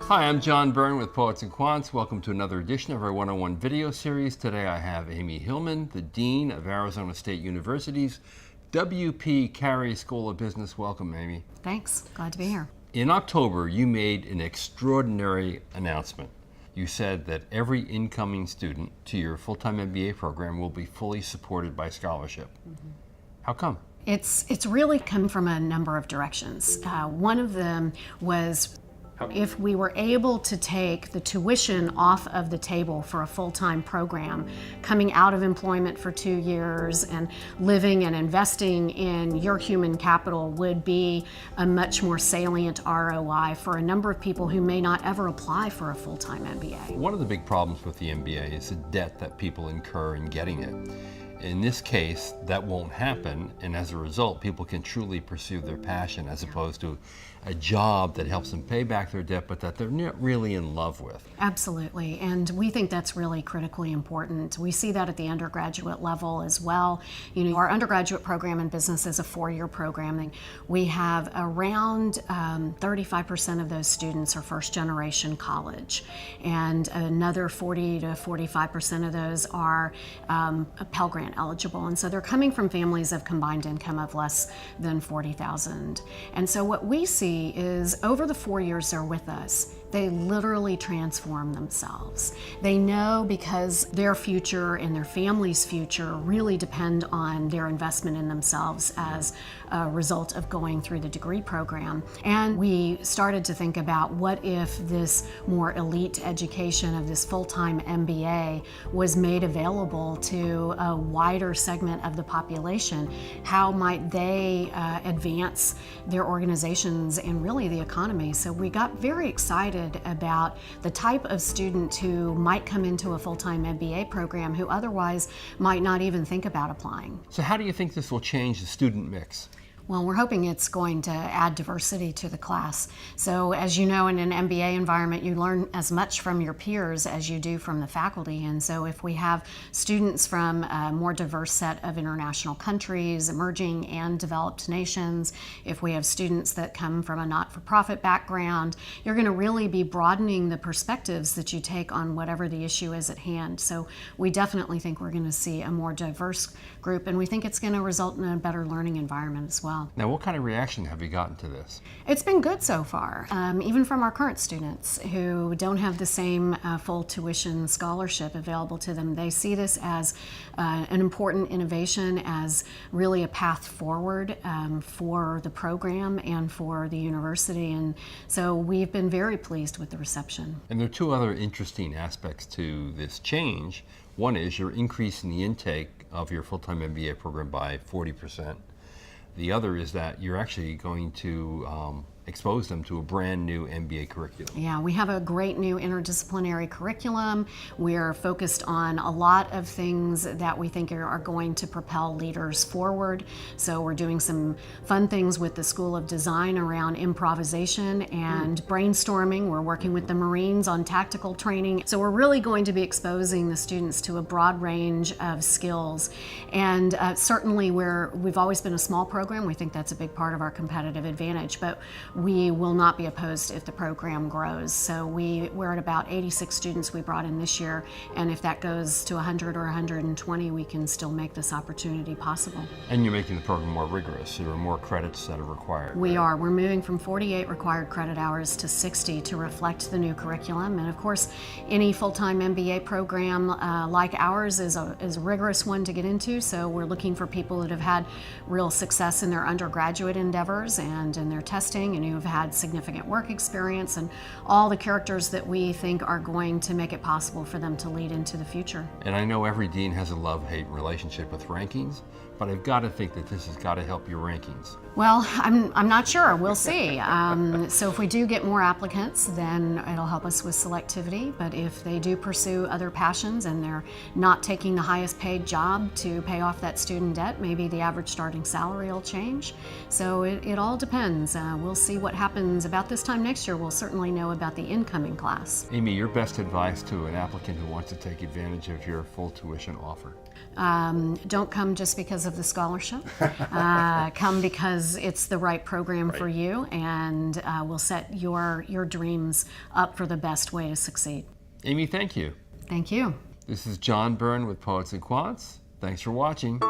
Hi, I'm John Byrne with Poets&Quants. Welcome to another edition of our one-on-one video series. Today I have Amy Hillman, the Dean of Arizona State University's WP Carey School of Business. Welcome, Amy. Thanks. Glad to be here. In October, you made an extraordinary announcement. You said that every incoming student to your full-time MBA program will be fully supported by scholarship. How come? It's really come from a number of directions. One of them was if we were able to take the tuition off of the table for a full-time program, coming out of employment for 2 years and living and investing in your human capital would be a much more salient ROI for a number of people who may not ever apply for a full-time MBA. One of the big problems with the MBA is the debt that people incur in getting it. In this case, that won't happen, and as a result, people can truly pursue their passion as opposed to a job that helps them pay back their debt, but that they're not really in love with. Absolutely, and we think that's really critically important. We see that at the undergraduate level as well. You know, our undergraduate program in business is a 4-year program, and we have around 35% of those students are first-generation college, and another 40 to 45% of those are Pell Grant eligible, and so they're coming from families of combined income of less than $40,000. And so what we see is over the 4 years they're with us, they literally transform themselves. They know because their future and their family's future really depend on their investment in themselves as a result of going through the degree program. And we started to think about what if this more elite education of this full-time MBA was made available to a wider segment of the population? How might they advance their organizations and really the economy? So we got very excited about the type of student who might come into a full-time MBA program who otherwise might not even think about applying. So how do you think this will change the student mix? Well, we're hoping it's going to add diversity to the class. So as you know, in an MBA environment, you learn as much from your peers as you do from the faculty. And so if we have students from a more diverse set of international countries, emerging and developed nations, if we have students that come from a not-for-profit background, you're going to really be broadening the perspectives that you take on whatever the issue is at hand. So we definitely think we're going to see a more diverse group, and we think it's going to result in a better learning environment as well. Now, what kind of reaction have you gotten to this? It's been good so far, even from our current students who don't have the same full tuition scholarship available to them. They see this as an important innovation, as really a path forward for the program and for the university. And so we've been very pleased with the reception. And there are two other interesting aspects to this change. One is you're increasing the intake of your full-time MBA program by 40%. The other is that you're actually going to expose them to a brand new MBA curriculum. Yeah, we have a great new interdisciplinary curriculum. We're focused on a lot of things that we think are going to propel leaders forward. So we're doing some fun things with the School of Design around improvisation and brainstorming. We're working with the Marines on tactical training. So we're really going to be exposing the students to a broad range of skills. And certainly we've always been a small program. We think that's a big part of our competitive advantage, but we will not be opposed if the program grows. So we're at about 86 students we brought in this year, and if that goes to 100 or 120, we can still make this opportunity possible. And you're making the program more rigorous, so there are more credits that are required. We are. We're moving from 48 required credit hours to 60 to reflect the new curriculum. And of course, any full-time MBA program like ours is a rigorous one to get into, so we're looking for people that have had real success in their undergraduate endeavors and in their testing, and who have had significant work experience, and all the characters that we think are going to make it possible for them to lead into the future. And I know every dean has a love-hate relationship with rankings, but I've got to think that this has got to help your rankings. Well, I'm not sure. We'll see. So if we do get more applicants, then it'll help us with selectivity. But if they do pursue other passions and they're not taking the highest paid job to pay off that student debt, maybe the average starting salary will change. So it all depends. We'll see what happens. About this time next year, we'll certainly know about the incoming class. Amy, your best advice to an applicant who wants to take advantage of your full tuition offer? Don't come just because of the scholarship. Come because it's the right program for you, and will set your dreams up for the best way to succeed. Amy, thank you. Thank you. This is John Byrne with Poets and Quants. Thanks for watching.